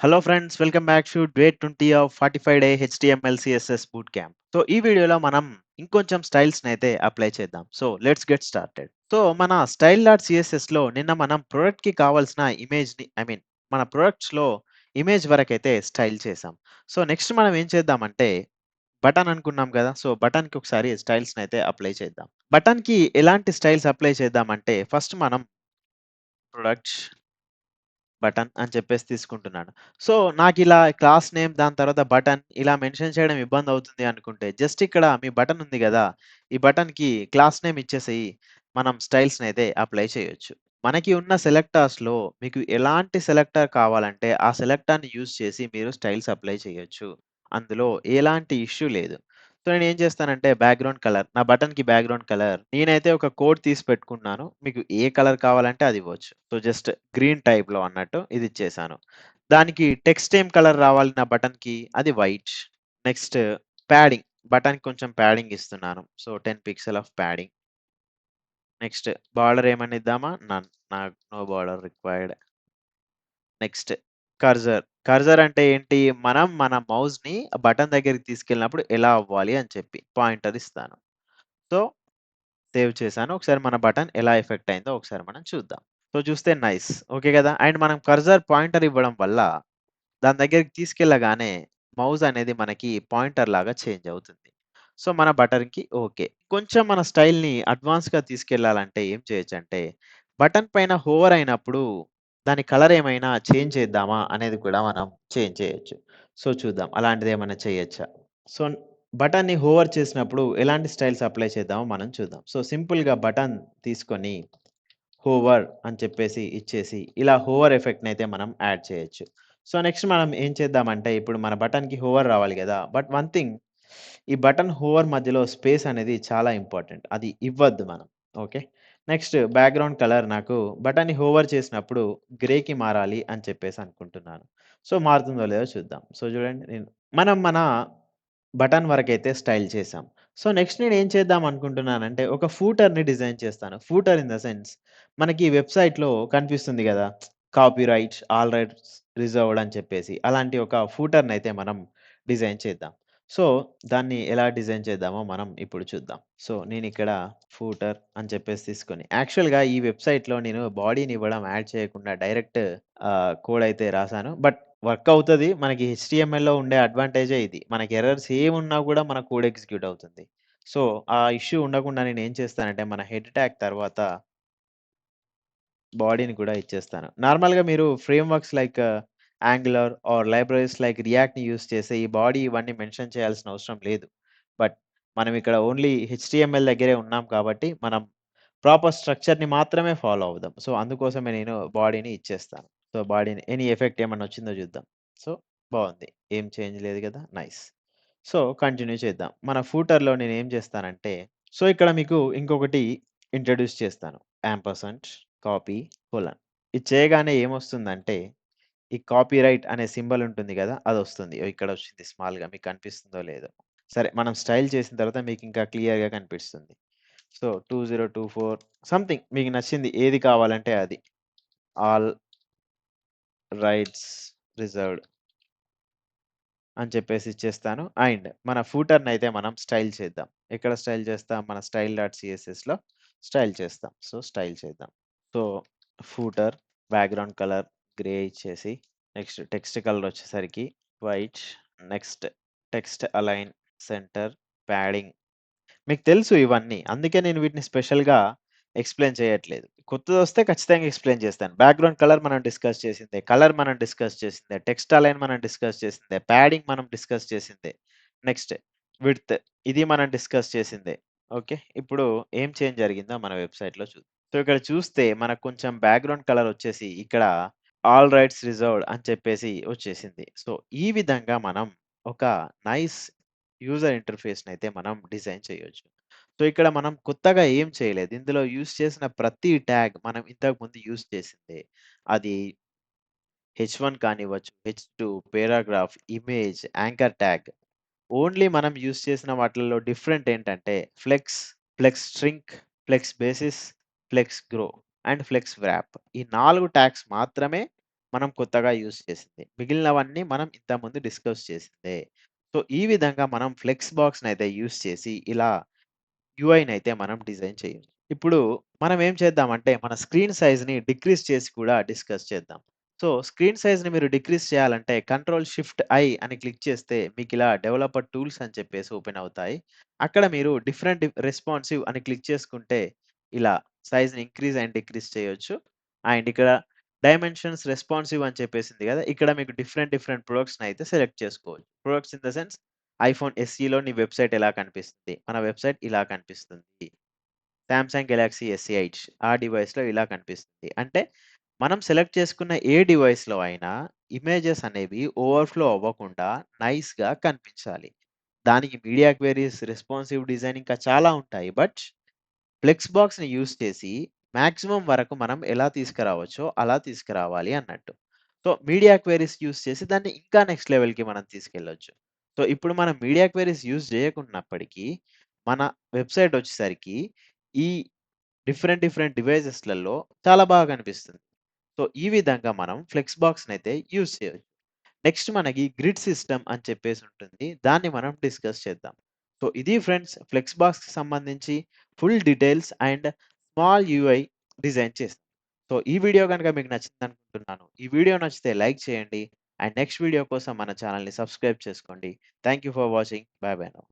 Hello friends, welcome back to day 20 of 45 day HTML CSS boot camp. So ఈ వీడియోలో మనం ఇంకొంచెం స్టైల్స్‌నైతే apply చేద్దాం. So let's get started. So మన style.cssలో నిన్న మనం ప్రొడక్ట్‌కి కావాల్సిన ఇమేజ్‌ని మన ప్రొడక్ట్స్‌లో ఇమేజ్ వరకైతే స్టైల్ చేసాం. సో నెక్స్ట్ మనం ఏం చేద్దామంటే బటన్ అనుకున్నాం కదా! సో బటన్‌కి ఒకసారి స్టైల్స్‌నైతే అప్లై చేద్దాం. బటన్‌కి ఎలాంటి స్టైల్స్ అప్లై చేద్దామంటే ఫస్ట్ మనం ప్రొడక్ట్స్ బటన్ అని చెప్పేసి తీసుకుంటున్నాను. సో, నాకిలా క్లాస్ నేమ్ దాని తర్వాత బటన్ ఇలా మెన్షన్ చేయడం ఇబ్బందవుతుంది అనుకుంటే, జస్ట్ ఇక్కడ మీ బటన్ ఉంది గదా! ఈ బటన్‌కి క్లాస్ నేమ్ ఇచ్చేసి మనం స్టైల్స్‌నైతే అప్లై చేయొచ్చు. మనకి ఉన్న సెలెక్టర్స్‌లో మీకు ఎలాంటి సెలెక్టర్ కావాలంటే, ఆ సెలెక్టర్‌ని యూజ్ చేసి మీరు స్టైల్స్ అప్లై చేయొచ్చు. అందులో ఎలాంటి ఇష్యూ లేదు. సో, నేనేం చేస్తానంటే బ్యాక్‌గ్రౌండ్ కలర్ నా బటన్‌కి బ్యాక్‌గ్రౌండ్ కలర్ నేనైతే ఒక కోడ్ తీసి పెట్టుకున్నాను. మీకు ఏ కలర్ కావాలంటే అది ఇవ్వచ్చు. సో, జస్ట్ గ్రీన్ టైప్‌లో అన్నట్టు ఇది ఇచ్చేసాను. దానికి టెక్స్ట్ ఏం కలర్ రావాలి నా బటన్‌కి అది వైట్. నెక్స్ట్ ప్యాడింగ్ బటన్‌కి కొంచెం ప్యాడింగ్ ఇస్తున్నాను. So, 10 pixel of padding. Next border ఏమన్నా ఇద్దామా? None. No border required. Next cursor. Cursor అంటే ఏంటి? మనం మన మౌస్‌ని బటన్ దగ్గరికి తీసుకెళ్ళినప్పుడు ఎలా అవ్వాలి అని చెప్పి పాయింటర్ ఇస్తాను. సో, సేవ్ చేశాను. ఒకసారి మన బటన్ ఎలా ఎఫెక్ట్ అయిందో ఒకసారి మనం చూద్దాం. సో, చూస్తే నైస్. ఓకే గదా! అండ్ మనం కర్సర్ పాయింటర్ ఇవ్వడం వల్ల దాని దగ్గరికి తీసుకెళ్ళగానే మౌస్ అనేది మనకి పాయింటర్ లాగా చేంజ్ అవుతుంది. సో, మన బటన్‌కి ఓకే. కొంచెం మన స్టైల్‌ని అడ్వాన్స్‌గా తీసుకెళ్ళాలంటే ఏం చేయొచ్చంటే, బటన్ పైన హోవర్ అయినప్పుడు దాని కలర్ ఏమైనా చేంజ్ చేద్దామా అనేది కూడా మనం చేంజ్ చేయొచ్చు. సో, చూద్దాం అలాంటిదేమన్నా చేయొచ్చా? సో, బటన్‌ని హోవర్ చేసినప్పుడు ఎలాంటి స్టైల్స్ అప్లై చేద్దామో మనం చూద్దాం. సో, సింపుల్‌గా బటన్ తీసుకొని హోవర్ అని చెప్పేసి ఇచ్చేసి, ఇలా హోవర్ ఎఫెక్ట్‌నయితే మనం యాడ్ చేయొచ్చు. సో, నెక్స్ట్ మనం ఏం చేద్దామంటే, ఇప్పుడు మన బటన్‌కి హోవర్ రావాలి గదా! బట్ వన్ థింగ్ ఈ బటన్ హోవర్ మధ్యలో స్పేస్ అనేది చాలా ఇంపార్టెంట్. అది ఇవ్వద్దు మనం. ఓకే. నెక్స్ట్ బ్యాక్‌గ్రౌండ్ కలర్ నాకు బటన్‌ని హోవర్ చేసినప్పుడు గ్రేకి మారాలి అని చెప్పేసి అనుకుంటున్నాను. సో, మారుతుందో లేదో చూద్దాం. సో, చూడండి మనం మన బటన్ వరకైతే స్టైల్ చేసాం. సో, నెక్స్ట్ నేనేం చేద్దాం అనుకుంటున్నానంటే, ఒక ఫూటర్‌ని డిజైన్ చేస్తాను. ఫూటర్ ఇన్ ద సెన్స్ మనకి వెబ్‌సైట్‌లో కనిపిస్తుంది గదా! కాపీరైట్, ఆల్ రైట్స్ రిజర్వ్డ్ అని చెప్పేసి. అలాంటి ఒక ఫూటర్‌నయితే మనం డిజైన్ చేద్దాం. సో, దాన్ని ఎలా డిజైన్ చేద్దామో మనం ఇప్పుడు చూద్దాం. సో, నేనిక్కడ ఫూటర్ అని చెప్పేసి తీసుకొని యాక్చువల్‌గా ఈ వెబ్‌సైట్‌లో నేను బాడీని ఇవ్వడం యాడ్ చేయకుండా డైరెక్ట్ కోడ్ అయితే రాసాను. బట్ వర్క్ అవుతది. మనకి హెచ్‌టీఎంఎల్‌లో ఉండే అడ్వాంటేజే ఇది. మనకి ఎర్రర్స్ ఏమున్నా గూడా మన కోడ్ ఎగ్జిక్యూట్ అవుతుంది. సో, ఆ ఇష్యూ ఉండకుండా నేనేం చేస్తానంటే మన హెడ్ ట్యాగ్ తర్వాత బాడీని కూడా ఇచ్చేస్తాను. నార్మల్‌గా మీరు frameworks like Angular or libraries like రియాక్ట్‌ని యూజ్ చేసి ఈ బాడీ ఇవన్నీ మెన్షన్ చేయాల్సిన అవసరం లేదు. బట్ మనం ఇక్కడ ఓన్లీ హెచ్‌టీఎంఎల్ దగ్గరే ఉన్నాం కాబట్టి మనం ప్రాపర్ స్ట్రక్చర్‌ని మాత్రమే ఫాలో అవుదాం. సో, అందుకోసమే నేను బాడీని ఇచ్చేస్తాను. సో, బాడీని ఎనీ ఎఫెక్ట్ ఏమన్నా వచ్చిందో చూద్దాం. సో, బావుంది. ఏం చేంజ్ లేదు గదా! నైస్. సో, కంటిన్యూ చేద్దాం. మన ఫూటర్‌లో నేనేం చేస్తానంటే, సో, ఇక్కడ మీకు ఇంకొకటి ఇంట్రొడ్యూస్ చేస్తాను. Ampersand, copy, colon. ఇది చేయగానే ఏమొస్తుందంటే, ఈ కాపీరైట్ అనే సింబల్ ఉంటుంది గదా! అదొస్తుంది. ఇక్కడొచ్చింది స్మాల్‌గా మీకు కనిపిస్తుందో లేదో. సరే మనం స్టైల్ చేసిన తర్వాత మీకింకా క్లియర్‌గా కనిపిస్తుంది. సో, 2024 సంథింగ్ మీకు నచ్చింది ఏది కావాలంటే అది. ఆల్ రైట్స్ రిజర్వ్డ్ అని చెప్పేసి ఇచ్చేస్తాను. అండ్ మన ఫూటర్‌నయితే మనం స్టైల్ చేద్దాం. ఎక్కడ స్టైల్ చేస్తాం? మన స్టైల్ డాట్ సీఎస్ఎస్‌లో స్టైల్ చేస్తాం. సో, స్టైల్ చేద్దాం. So, footer background colour grey ఇచ్చేసి, నెక్స్ట్ టెక్స్ట్ కలర్ వచ్చేసరికి white, next text align, centre, padding మీకు తెలుసు ఇవన్నీ. అందుకే నేను వీటిని స్పెషల్‌గా ఎక్స్‌ప్లెయిన్ చేయట్లేదు. కొత్తదొస్తే ఖచ్చితంగా ఎక్స్‌ప్లెయిన్ చేస్తాను. బ్యాక్‌గ్రౌండ్ కలర్ మనం డిస్కస్ చేసిందే. కలర్ మనం డిస్కస్ చేసిందే. టెక్స్ట్ అలైన్ మనం డిస్కస్ చేసిందే. ప్యాడింగ్ మనం డిస్కస్ చేసిందే. నెక్స్ట్ విడ్త్ ఇది మనం డిస్కస్ చేసిందే. ఓకే. ఇప్పుడు ఏం చేంజ్ జరిగిందో మన వెబ్‌సైట్‌లో చూద్దాం. సో, ఇక్కడ చూస్తే మనకు కొంచెం బ్యాక్‌గ్రౌండ్ కలర్ వచ్చేసి ఇక్కడ ఆల్ రైట్స్ రిజర్వ్డ్ అని చెప్పేసి వచ్చేసింది. సో, ఈ విధంగా మనం ఒక నైస్ యూజర్ ఇంటర్‌ఫేస్‌నయితే మనం డిజైన్ చేయొచ్చు. సో, ఇక్కడ మనం కొత్తగా ఏం చేయలేదు. ఇందులో యూజ్ చేసిన ప్రతి ట్యాగ్ మనం ఇంతకుముందు యూజ్ చేసిందే. అది హెచ్1 కానివ్వచ్చు, H two, paragraph, image, anchor tag. Only మనం యూజ్ చేసిన వాటిల్లో డిఫరెంట్ ఏంటంటే flex, flex string, flex basis, flex grow and flex wrap. ఈ 4 ట్యాగ్స్ మాత్రమే మనం కొత్తగా యూజ్ చేసింది. మిగిలినవన్నీ మనం ఇంతకుముందు డిస్కస్ చేసిందే. సో, ఈ విధంగా మనం ఫ్లెక్స్ బాక్స్‌నయితే యూజ్ చేసి ఇలా యూఐనయితే మనం డిజైన్ చేయొచ్చు. ఇప్పుడు మనం ఏం చేద్దామంటే, మన స్క్రీన్ సైజ్‌ని డిక్రీజ్ చేసి కూడా డిస్కస్ చేద్దాం. సో, స్క్రీన్ సైజ్‌ని మీరు డిక్రీజ్ చేయాలంటే కంట్రోల్ షిఫ్ట్ ఐ అని క్లిక్ చేస్తే మీకిలా డెవలపర్ టూల్స్ అని చెప్పేసి ఓపెన్ అవుతాయి. అక్కడ మీరు డిఫరెంట్ రెస్పాన్సివ్ అని క్లిక్ చేసుకుంటే ఇలా సైజ్‌ని ఇంక్రీజ్ అండ్ డిక్రీజ్ చేయొచ్చు. అండ్ ఇక్కడ డైమెన్షన్స్ రెస్పాన్సివ్ అని చెప్పేసింది గదా! ఇక్కడ మీకు డిఫరెంట్ డిఫరెంట్ ప్రొడక్ట్స్‌నయితే సెలెక్ట్ చేసుకోవచ్చు. Products in the sense iPhone ఎస్ఈలో నీ వెబ్‌సైట్ ఎలా కనిపిస్తుంది? మన వెబ్‌సైట్ ఇలా కనిపిస్తుంది. సామ్‌సంగ్ గెలాక్సీ ఎస్8 ఆ డివైస్‌లో ఇలా కనిపిస్తుంది. అంటే మనం సెలెక్ట్ చేసుకున్న ఏ డివైస్‌లో అయినా ఇమేజెస్ అనేవి ఓవర్‌ఫ్లో అవ్వకుండా నైస్‌గా కనిపించాలి. దానికి మీడియా క్వెరీస్, రెస్పాన్సివ్ డిజైన్ ఇంకా చాలా ఉంటాయి. బట్ ఫ్లెక్స్ బాక్స్‌ని యూజ్ చేసి మాక్సిమం వరకు మనం ఎలా తీసుకురావచ్చో అలా తీసుకురావాలి అన్నట్టు. సో, మీడియా క్వెరీస్ యూజ్ చేసి దాన్ని ఇంకా నెక్స్ట్ లెవెల్‌కి మనం తీసుకెళ్ళొచ్చు. సో, ఇప్పుడు మనం మీడియా క్వెరీస్ యూజ్ చేయకున్నప్పటికీ మన వెబ్‌సైట్ వచ్చేసరికి ఈ డిఫరెంట్ డిఫరెంట్ డివైసెస్‌లలో చాలా బాగా కనిపిస్తుంది. సో, ఈ విధంగా మనం ఫ్లెక్స్ బాక్స్‌నయితే యూజ్ చేయొచ్చు. నెక్స్ట్ మనకి గ్రిడ్ సిస్టమ్ అని చెప్పేసి ఉంటుంది. దాన్ని మనం డిస్కస్ చేద్దాం. సో, ఇది ఫ్రెండ్స్ ఫ్లెక్స్ బాక్స్‌కి సంబంధించి full details and small UI design చేసాం. సో, ఈ వీడియో గనుక మీకు నచ్చిందనుకుంటున్నాను. ఈ వీడియో నచ్చితే లైక్ చేయండి. అండ్ నెక్స్ట్ వీడియో కోసం మన ఛానెల్‌ని సబ్స్క్రైబ్ చేసుకోండి. Thank you for watching. By by now.